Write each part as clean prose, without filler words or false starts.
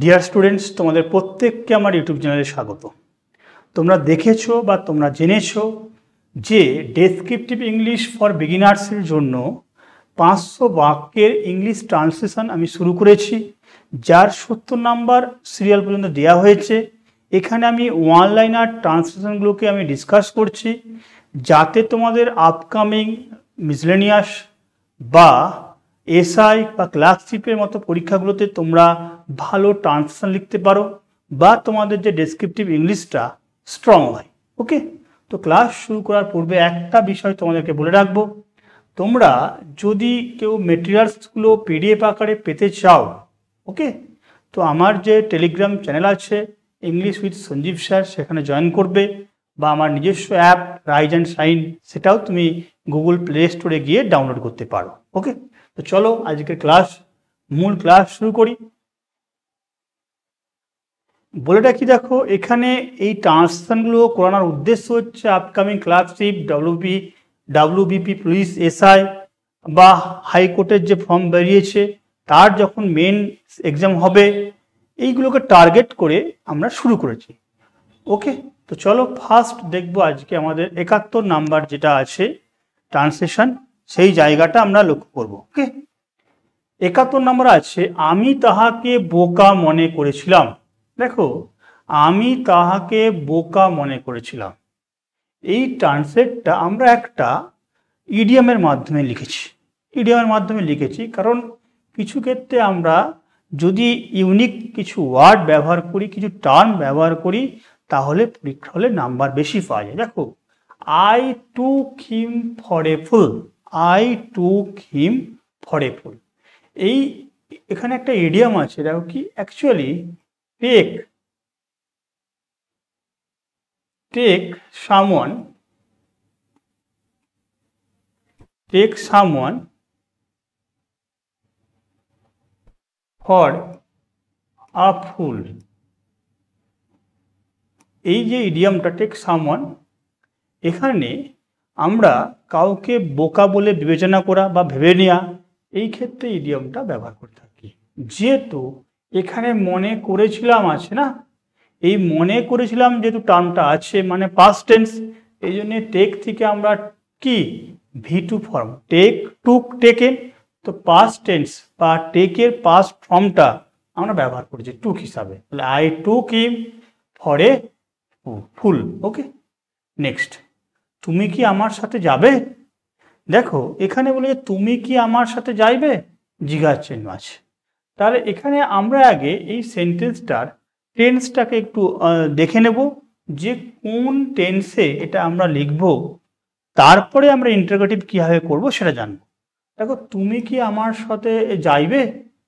Dear students, তোমাদের প্রত্যেককে আমার ইউটিউব চ্যানেলে স্বাগত। তোমরা দেখেছো বা তোমরা জেনেছো যে ডেসক্রিপটিভ ইংলিশ ফর বিগিনার্সের জন্য 500 বাক্যের ইংলিশ ট্রান্সলেশন আমি শুরু করেছি, যার 70 নাম্বার সিরিয়াল পর্যন্ত দেওয়া হয়েছে। এখানে আমি ওয়ান লাইনার ট্রান্সলেশনগুলোকে আমি ডিসকাস করছি, যাতে তোমাদের আপকামিং মিসলেনিয়াস বা এসআই বা ক্লার্কশিপের মতো পরীক্ষাগুলোতে তোমরা ভালো ট্রান্সলেশন লিখতে পারো বা তোমাদের যে ডেসক্রিপটিভ ইংলিশটা স্ট্রং হয়। ওকে, তো ক্লাস শুরু করার পূর্বে একটা বিষয় তোমাদেরকে বলে রাখবো, তোমরা যদি কেউ মেটেরিয়ালসগুলো পিডিএফ আকারে পেতে চাও, ওকে, তো আমার যে টেলিগ্রাম চ্যানেল আছে ইংলিশ উইথ সঞ্জীব স্যার, সেখানে জয়েন করবে, বা আমার নিজস্ব অ্যাপ রাইজ অ্যান্ড শাইন, সেটাও তুমি গুগল প্লে স্টোরে গিয়ে ডাউনলোড করতে পারো। ওকে, তো চলো আজকের মূল ক্লাস শুরু করি। বলে রাখি, দেখো এখানে এই ট্রান্সলেশনগুলো করানোর উদ্দেশ্য হচ্ছে upcoming clerkship, WBP, police, SI বা হাইকোর্টের যে ফর্ম বেরিয়েছে তার যখন মেন এক্সাম হবে, এইগুলোকে টার্গেট করে আমরা শুরু করেছি। ওকে, তো চলো ফার্স্ট দেখবো আজকে আমাদের 71 নাম্বার যেটা আছে ট্রান্সলেশন, সেই জায়গাটা আমরা লক্ষ্য করব। ওকে, 71 নাম্বার আছে, আমি তাহাকে বোকা মনে করেছিলাম। দেখো, আমি তাহাকে বোকা মনে করেছিলাম, এই ট্রান্সলেটটা আমরা একটা ইডিয়ামের মাধ্যমে লিখেছি। কারণ কিছু ক্ষেত্রে আমরা যদি ইউনিক কিছু ওয়ার্ড ব্যবহার করি, কিছু টার্ম ব্যবহার করি, তাহলে পরীক্ষা হলে নাম্বার বেশি পাওয়া যায়। দেখো, I took him for a ফুল, এই এখানে একটা ইডিয়াম আছে, দেখো কি, actually take someone for a fool, এই যে ইডিয়ামটা টেক সামওয়ান, এখানে আমরা কাউকে বোকা বলে বিবেচনা করা বা ভেবে নেওয়া, এই ক্ষেত্রে ইডিয়ামটা ব্যবহার করে থাকি। যেহেতু এখানে মনে করেছিলাম আছে না, এই মনে করেছিলাম যেহেতু টার্মটা আছে মানে পাস্ট টেন্স, এই জন্য টেক থেকে আমরা কি V2 ফর্ম টেকেন, তো পাস্ট টেন্স বা টেকের পাস্ট ফর্মটা আমরা ব্যবহার করেছি টুক হিসাবে, তাহলে I took him for a full. Okay, next, তুমি কি আমার সাথে যাবে? দেখো এখানে বলে তুমি কি আমার সাথে যাইবে, জিজ্ঞাসা চিহ্ন আছে। তাহলে এখানে আমরা আগে এই সেন্টেন্সটার টেন্সটাকে একটু দেখে নেব যে কোন টেন্সে এটা আমরা লিখব, তারপরে আমরা ইন্টারোগেটিভ কীভাবে করব সেটা জানবো। দেখো, তুমি কি আমার সাথে যাইবে,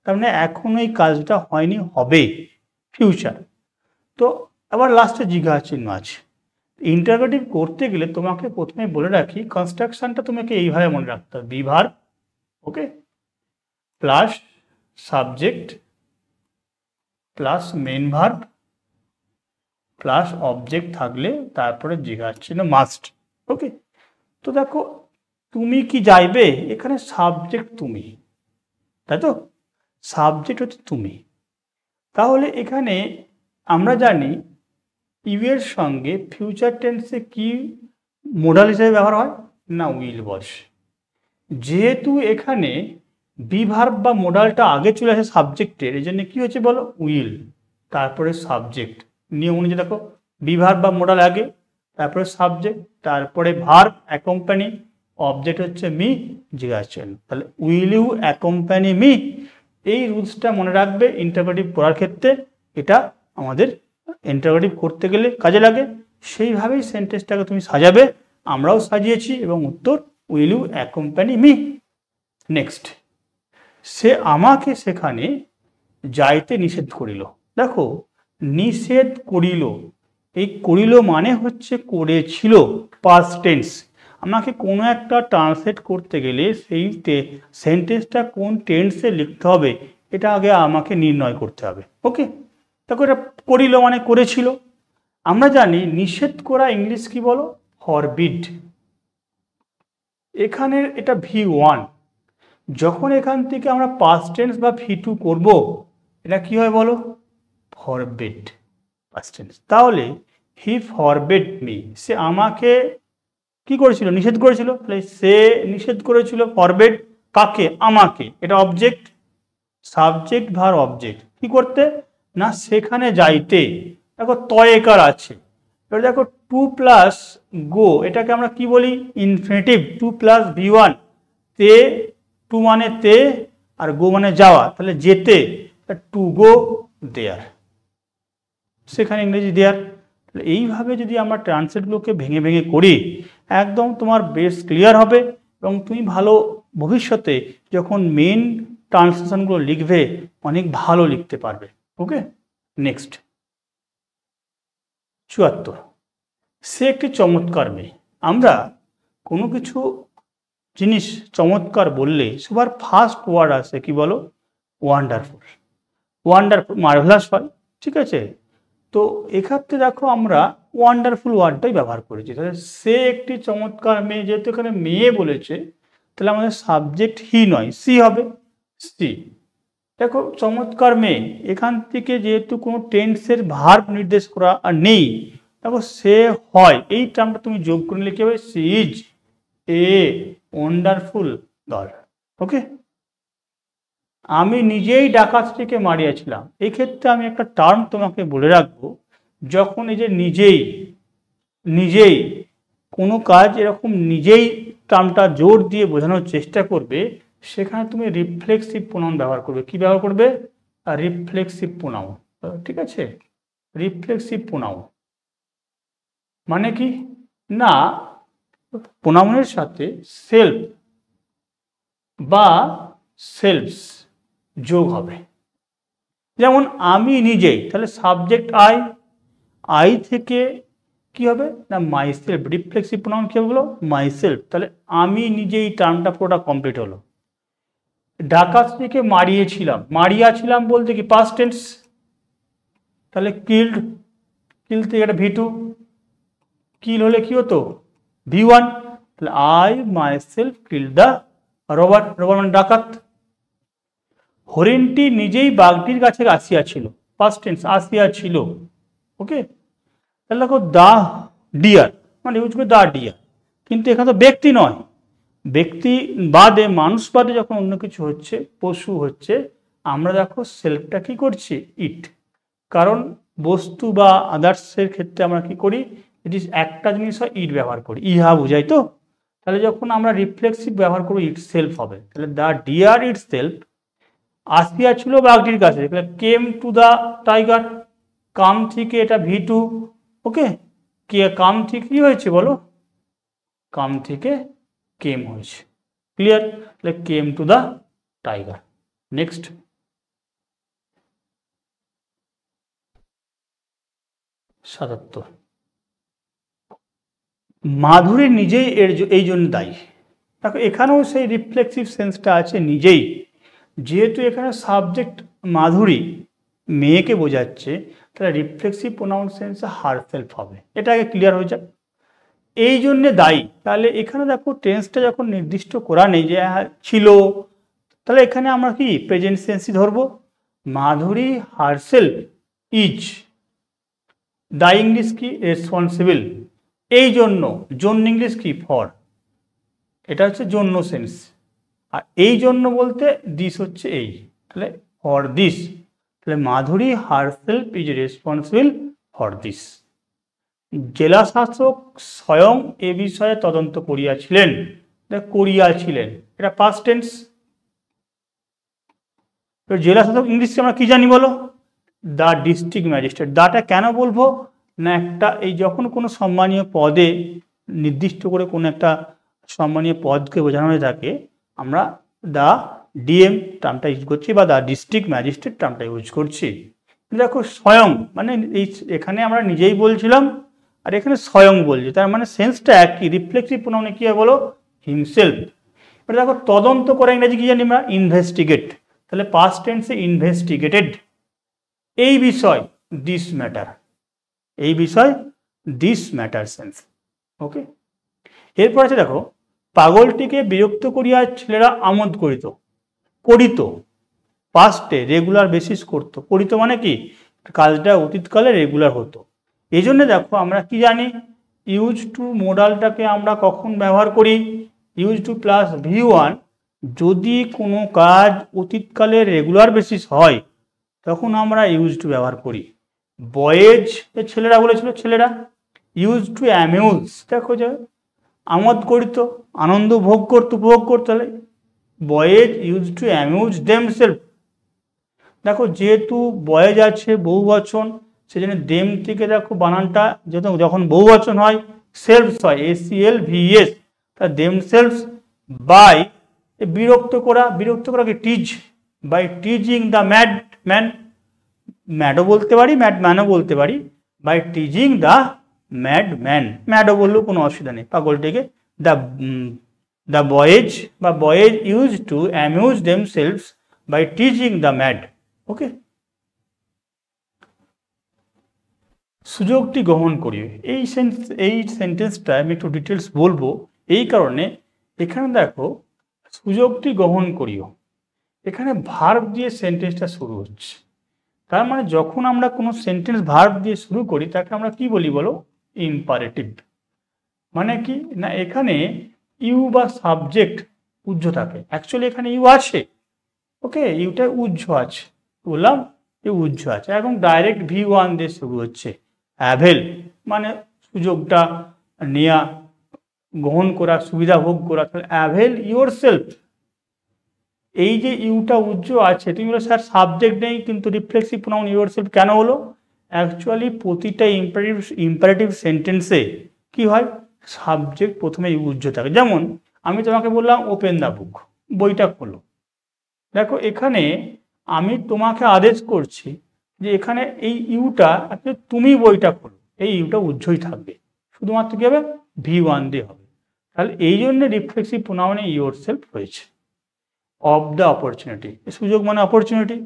তার মানে এখনো এই কাজটা হয়নি, হবে ফিউচার। তো আবার লাস্টে জিজ্ঞাসা চিহ্ন আছে। ইন্টারোগেটিভ করতে গেলে তোমাকে প্রথমে বলে রাখি, কনস্ট্রাকশনটা তোমাকে এইভাবে মনে রাখতে হবে, be verb, okay, plus subject plus main verb plus object থাকলে তারপরে জিজ্ঞাসা চিহ্ন মাস্ট। ওকে, তো দেখো, তুমি কি যাইবে, এখানে সাবজেক্ট তুমি, তাই তো, সাবজেক্ট হচ্ছে তুমি। তাহলে এখানে আমরা জানি ইউ এর সঙ্গে ফিউচার টেন্সে কি মোডাল হিসেবে ব্যবহার হয় না, উইল বসে। যেহেতু এখানে বি ভার্ব বা মোডালটা আগে চলে আসে সাবজেক্টের, এই জন্য কী হচ্ছে বলো, উইল, তারপরে সাবজেক্ট। নিয়ম অনুযায়ী দেখো, বি ভার্ব বা মোডাল আগে, তারপরে সাবজেক্ট, তারপরে ভার্ব অ্যাকম্পানি, অবজেক্ট হচ্ছে মি, জিজ্ঞাসা চিহ্ন। তাহলে উইল ইউ অ্যাকম্পানি মি, এই রুলসটা মনে রাখবে ইন্টারোগেটিভ করার ক্ষেত্রে, এটা আমাদের ইন্টারোগেটিভ করতে গেলে কাজে লাগে। সেইভাবেই সেন্টেন্সটাকে তুমি সাজাবে, আমরাও সাজিয়েছি, এবং উত্তর will you accompany me. Next, সে আমাকে সেখানে যাইতে নিষেধ করিল। দেখো, নিষেধ করিল, এই করিল মানে হচ্ছে করেছিল, পাস্ট টেন্স। আমাকে কোনো একটা ট্রান্সলেট করতে গেলে সেই সেন্টেন্সটা কোন টেন্সে লিখতে হবে, এটা আগে আমাকে নির্ণয় করতে হবে। ওকে, দেখো, এটা করিল মানে করেছিল। আমরা জানি নিষেধ করা ইংলিশ কি বলো, ফরবিড। এখানে এটা V1, যখন এখান থেকে আমরা পাস্ট টেন্স বা V2 করব, এটা কি হয় বলো, ফরবিড পাস্ট টেন্স। তাহলে হি ফরবিড মি, সে আমাকে কি করেছিল, নিষেধ করেছিল। তাহলে সে নিষেধ করেছিল, ফরবিড কাকে, আমাকে, এটা অবজেক্ট, সাবজেক্ট ভার অবজেক্ট, কি করতে না সেখানে যাইতে। দেখো তয়েকার আছে, এবার দেখো টু প্লাস গো, এটাকে আমরা কি বলি, ইনফিনিটিভ, টু প্লাস V1, তে, টু মানে তে আর গো মানে যাওয়া, তাহলে যেতে, টু গো দেয়ার, সেখানে ইংরেজি দেয়ার। তাহলে এইভাবে যদি আমরা ট্রান্সলেটগুলোকে ভেঙে ভেঙে করি, একদম তোমার বেশ ক্লিয়ার হবে এবং তুমি ভালো ভবিষ্যতে যখন মেন ট্রান্সলেশনগুলো লিখবে অনেক ভালো লিখতে পারবে। ওকে, নেক্সট ৭৪, সে একটি চমৎকার মেয়ে। আমরা কোনো কিছু জিনিস চমৎকার বললে সবার ফার্স্ট ওয়ার্ড আসে কি বলো, ওয়ান্ডারফুল। ওয়ান্ডারফুল মার্ভেলাস হয়, ঠিক আছে। তো এক্ষেত্রে দেখো আমরা ওয়ান্ডারফুল ওয়ার্ডটাই ব্যবহার করেছি। তাহলে সে একটি চমৎকার মেয়ে, যেহেতু এখানে মেয়ে বলেছে তাহলে আমাদের সাবজেক্ট হি নয় সি হবে, সি। দেখো চমৎকার মেয়ে, এখান থেকে যেহেতু কোনো টেন্সের ভার্ব নির্দেশ করা আর নেই, দেখো সে হয়, এই টার্মটা তুমি যোগ করে নিলে কি হবে, she is a wonderful girl. Okay, আমি নিজেই ডাকাতটিকে মারিয়াছিলাম। এই ক্ষেত্রে আমি একটা টার্ম তোমাকে বলে রাখবো, যখন এই যে নিজেই, নিজেই কোনো কাজ এরকম নিজেই টার্মটা জোর দিয়ে বোঝানোর চেষ্টা করবে, সেখানে তুমি রিফ্লেক্সিভ প্রোনাউন ব্যবহার করবে। কি ব্যবহার করবে, রিফ্লেক্সিভ প্রোনাউন, ঠিক আছে। রিফ্লেক্সিভ প্রোনাউন মানে কি না, প্রোনাউনের সাথে সেলফ বা সেলফস যোগ হবে। যেমন আমি নিজেই, তাহলে সাবজেক্ট আই, আই থেকে কি হবে না মাই সেলফ, রিফ্লেক্সিভ প্রোনাউন কি হলো, মাই সেলফ। তাহলে আমি নিজেই টার্মটা পুরোটা কমপ্লিট হলো। ডাকাতটিকে মারিয়েছিলাম, মারিয়াছিলাম বলতে কি পাস্ট টেন্স, তাহলে কিল্ড, কিল থেকে এটা V2, কিল হলে কি হতো V1, তাহলে I my self kill the rubber, rubber মানে ডাকাত। হরিণটি নিজেই বাঘটির কাছে আসিয়াছিল, পাস্ট টেন্স আসিয়াছিল। ওকে, তাহলে দেখো দা ডিয়ার মানে ইউজ করে দা ডিয়ার, কিন্তু এখানে তো ব্যক্তি নয়, ব্যক্তি বাদে মানুষ বাদে যখন অন্য কিছু হচ্ছে, পশু হচ্ছে, আমরা দেখো সেলফটা কি করছি, ইট। কারণ বস্তু বা আদার্সের ক্ষেত্রে আমরা কি করি, যদি একটা জিনিস হয় ইট ব্যবহার করি, ইহা বুঝাই তো। তাহলে যখন আমরা রিফ্লেক্সিভ ব্যবহার করবো ইট সেলফ হবে। তাহলে দ্য ডিয়ার ইট সেলফ আসিয়া ছিল বাঘটির কাছে, কেম টু দ্য টাইগার, কাম থেকে এটা V2। ওকে, কে কাম থেকে কি হয়েছে বলো, কাম থেকে কেম হয়েছে, ক্লিয়ার। তাহলে came to the tiger. Next ৭৭, মাধুরী নিজেই এই জন্য দায়ী। দেখো এখানেও সেই রিফ্লেক্সিভ সেন্সটা আছে, নিজেই, যেহেতু এখানে সাবজেক্ট মাধুরী মেয়েকে বোঝাচ্ছে, তাহলে রিফ্লেক্সিভ প্রোনাউন সেন্সে হার সেলফ হবে। এটা আগে ক্লিয়ার হয়ে যাক, এই জন্যে দায়ী। তাহলে এখানে দেখো টেন্সটা যখন নির্দিষ্ট করা নেই যে ছিল, তাহলে এখানে আমরা কি প্রেজেন্ট সেন্সই ধরবো। Madhuri herself is, the English কি রেসপন্সিবল, এই জন্য, জন্য ইংলিশ কি ফর, এটা হচ্ছে জন্য সেন্স। আর এই জন্য বলতে দিস হচ্ছে এই, তাহলে ফর দিস, তাহলে Madhuri herself is responsible for this. জেলা শাসক স্বয়ং এ বিষয়ে তদন্ত করিয়াছিলেন, করিয়াছিলেন এটা পাস্ট টেন্স। জেলা শাসক ইংলিশে আমরা কি জানি বলো, দ্য ডিস্ট্রিক্ট ম্যাজিস্ট্রেট। দাটা কেন বলবো না, একটা এই যখন কোনো সম্মানীয় পদে নির্দিষ্ট করে কোনো একটা সম্মানীয় পদকে বোঝানো হয়ে থাকে, আমরা দ্য ডিএম টার্মটা ইউজ করছি বা দ্য ডিস্ট্রিক্ট ম্যাজিস্ট্রেট টার্মটা ইউজ করছি। দেখো স্বয়ং মানে এই, এখানে আমরা নিজেই বলছিলাম আর এখানে স্বয়ং বলছি, তার মানে সেন্সটা একই। রিফ্লেক্সিভ প্রোনাউনে কি হয় বলো, হিমসেলফ। এটা দেখো তদন্ত করে ইংরেজি কি জানি আমরা, ইনভেস্টিগেট। তাহলে পাস্ট টেন্সে ইনভেস্টিগেটেড এই বিষয়, দিস ম্যাটার, এই বিষয় দিস ম্যাটার সেন্স। ওকে, এরপর আছে দেখো পাগলটিকে বিরক্ত করিয়া ছেলেরা আমোদ করিত, করিত পাস্টে রেগুলার বেসিস করতো, করিত মানে কি কাজটা অতীতকালে রেগুলার হতো। এই জন্য দেখো আমরা কি জানি, ইউজ টু মোডালটাকে আমরা কখন ব্যবহার করি, ইউজ টু প্লাস V1 যদি কোনো কাজ অতীতকালে রেগুলার বেসিস হয় তখন আমরা ইউজ টু ব্যবহার করি। বয়েজ ছেলেরা বলেছিল, ছেলেরা ইউজ টু অ্যামিউজ, দেখো যে আমোদ করিত, আনন্দ ভোগ করতো, উপভোগ করতে হলে boys use to amuse themselves. দেখো যেহেতু বয়েজ আছে বহুবচন, সেজন্য দেম থেকে দেখো বানানটা যেহেতু যখন বহুবচন হয় সেলফস হয়, ACLVS, তা দেমসেলফস বাই বিরক্ত করা, বিরক্ত করা কি tease, by teasing the mad man, ম্যাডও বলতে পারি ম্যাডম্যানও বলতে পারি, by teasing the mad man, ম্যাডও বললেও কোনো অসুবিধা নেই পাগলটিকে। দ্য বয়েজ বা boys use to amuse themselves by teasing the mad. Okay, সুযোগটি গ্রহণ করি, এই সেন্টেন্সটা আমি একটু ডিটেলস বলবো, এই কারণে এখানে দেখো সুযোগটি গ্রহণ করিও, এখানে ভার্ব দিয়ে সেন্টেন্সটা শুরু হচ্ছে। তার মানে যখন আমরা কোনো সেন্টেন্স ভার্ব দিয়ে শুরু করি তাকে আমরা কি বলি বলো, ইম্পারেটিভ। মানে কি না, এখানে ইউ বা সাবজেক্ট উজ্জ থাকে, অ্যাকচুয়ালি এখানে ইউ আছে, ওকে, ইউটা উজ্জ আছে, বললাম ইউ উজ্জ আছে, এবং ডাইরেক্ট V1 দিয়ে শুরু হচ্ছে। অ্যাভেল মানে সুযোগটা নেয়া, গ্রহণ করা, সুবিধা ভোগ করা, তাহলে অ্যাভেল ইউর সেলফ। এই যে ইউটা উজ্জ আছে, তুমি বলো স্যার সাবজেক্ট নেই কিন্তু রিফ্লেক্সিভ প্রোনাউন ইউর সেলফ কেন হলো? অ্যাকচুয়ালি প্রতিটা ইম্পারেটিভ সেন্টেন্সে কি হয়, সাবজেক্ট প্রথমে উজ্জ থাকে। যেমন আমি তোমাকে বললাম ওপেন দ্য বুক, বইটা খোলো। দেখো এখানে আমি তোমাকে আদেশ করছি যে এখানে এই ইউটা তুমি বইটা খোলো, এই ইউটা উজ্জই থাকবে, শুধুমাত্র কি হবে, V1 দিয়ে হবে। তাহলে এই জন্য রিফ্লেক্সিভ প্রোনাউনে ইউর সেলফ হয়েছে। অফ দ্য অপরচুনিটি, সুযোগ মানে অপরচুনিটি।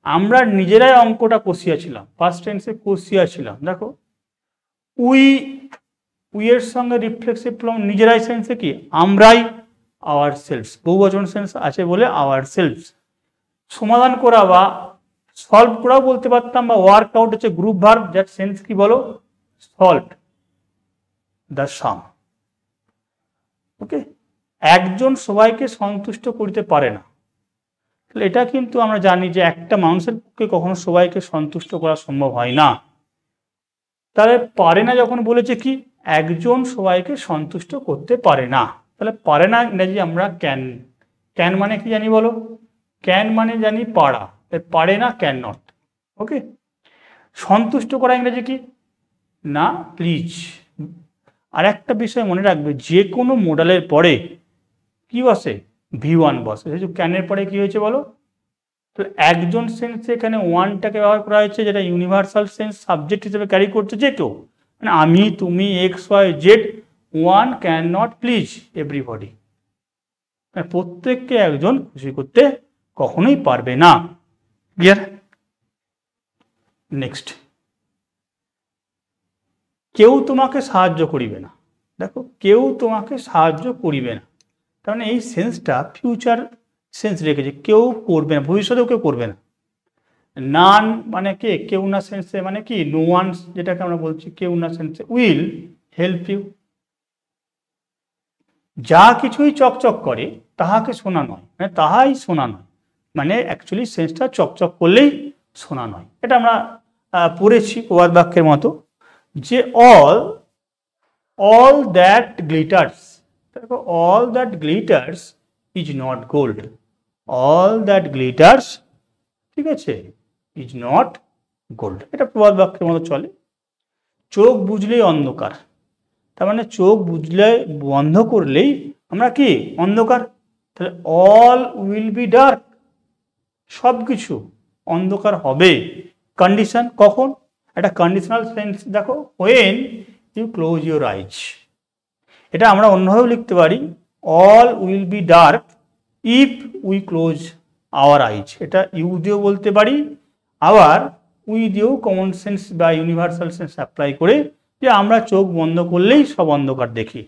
আমরা নিজেরাই অঙ্কটা কষিয়াছিলাম, ফার্স্ট টেন্সে কষিয়াছিলাম। দেখো উইয়ের সঙ্গে রিফ্লেক্সিভ প্রোনাউন নিজেরাই সেন্সে কি, আমরাই, আওয়ার সেলফস, বহুবচন সেন্স আছে বলে আওয়ার সেলফস। সমাধান করা বা সলভ করাও বলতে পারতাম, বা ওয়ার্ক আউট হচ্ছে গ্রুপ ভার্ব, যার সেন্স কি বলো, সলভ দ্য সাম। ওকে, একজন সবাইকে সন্তুষ্ট করতে পারে না, তাহলে এটা কিন্তু আমরা জানি যে একটা মানুষের পক্ষে কখনো সবাইকে সন্তুষ্ট করা সম্ভব হয় না। তাহলে পারে না যখন বলেছে কি, একজন সবাইকে সন্তুষ্ট করতে পারে না, তাহলে পারে না ইংরেজি আমরা ক্যান। ক্যান মানে কি জানি বলো, ক্যান মানে জানি পারা, পারে না ক্যান নট। ওকে, সন্তুষ্ট করা ইংরেজি কি না, প্লিজ। আর একটা বিষয় মনে রাখবে, যে কোনো মোডালের পরে কি বসে, V1 বসে। ক্যানের পরে কি হয়েছে বলো, তো একজন সেন্সে এখানে ওয়ানটাকে ব্যবহার করা হয়েছে, যেটা ইউনিভার্সাল সেন্স সাবজেক্ট হিসেবে ক্যারি করছে, যে কেউ মানে আমি, তুমি, XYZ, one can not please everybody, প্রত্যেককে একজন খুশি করতে কখনোই পারবে না। ক্লিয়ার? নেক্সট, কেউ তোমাকে সাহায্য করিবে না। দেখো কেউ তোমাকে সাহায্য করিবে না, তার মানে এই সেন্সটা ফিউচার সেন্স রেখেছে, কেউ করবে না, ভবিষ্যতেও কেউ করবে না। নান মানে কে, কেউ না সেন্সে মানে কি, নো ওয়ান, যেটাকে আমরা বলছি কেউ না সেন্সে উইল হেল্প ইউ। যা কিছুই চকচক করে তাহাকে শোনা নয়, মানে তাহাই শোনা নয়, মানে অ্যাকচুয়ালি সেন্সটা চকচক করলেই শোনা নয়। এটা আমরা পড়েছি প্রবাদ বাক্যের মতো, যে all that glitters, দেখো all that glitters is not gold, all that glitters, ঠিক আছে, is not gold, এটা প্রবাদ বাক্যের মতো চলে। চোখ বুঝলেই অন্ধকার, তার মানে চোখ বুঝলে বন্ধ করলেই আমরা কি, অন্ধকার। তাহলে all will be dark, সব কিছু অন্ধকার হবে। কন্ডিশন কখন, একটা কন্ডিশনাল সেন্স দেখো, when you close your eyes, এটা আমরা অন্যভাবে লিখতে পারি, all will be dark if we close our eyes, এটা ইউ দিয়েও বলতে পারি, আবার উই দিয়েও কমন সেন্স বা ইউনিভার্সাল সেন্স অ্যাপ্লাই করে, যে আমরা চোখ বন্ধ করলেই সব অন্ধকার দেখি।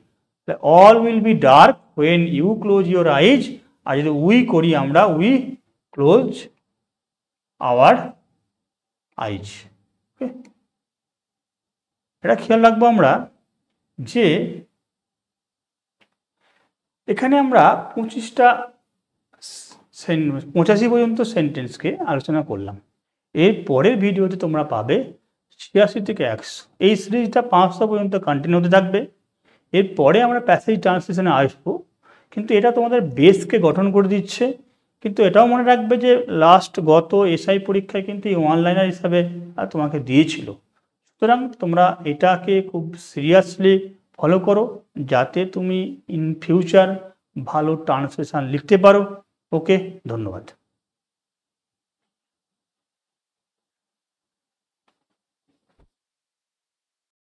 all will be dark when you close your eyes, আর যদি উই করি আমরা, উই ক্লোজ our আইজ। ওকে, এটা খেয়াল রাখবো আমরা যে এখানে আমরা 85 পর্যন্ত সেন্টেন্সকে আলোচনা করলাম। এর পরের ভিডিওতে তোমরা পাবে 86 থেকে 100। এই সিরিজটা 500 পর্যন্ত কন্টিনিউ হতে থাকবে। এরপরে আমরা প্যাসেজ ট্রান্সলেশনে আসবো, কিন্তু এটা তোমাদের বেসকে গঠন করে দিচ্ছে। কিন্তু এটাও মনে রাখবে যে গত এসআই পরীক্ষায় কিন্তু এই ওয়ানলাইনার হিসাবে তোমাকে দিয়েছিল। সুতরাং তোমরা এটাকে খুব সিরিয়াসলি ফলো করো, যাতে তুমি ইন ফিউচার ভালো ট্রান্সলেশন লিখতে পারো। ওকে, ধন্যবাদ।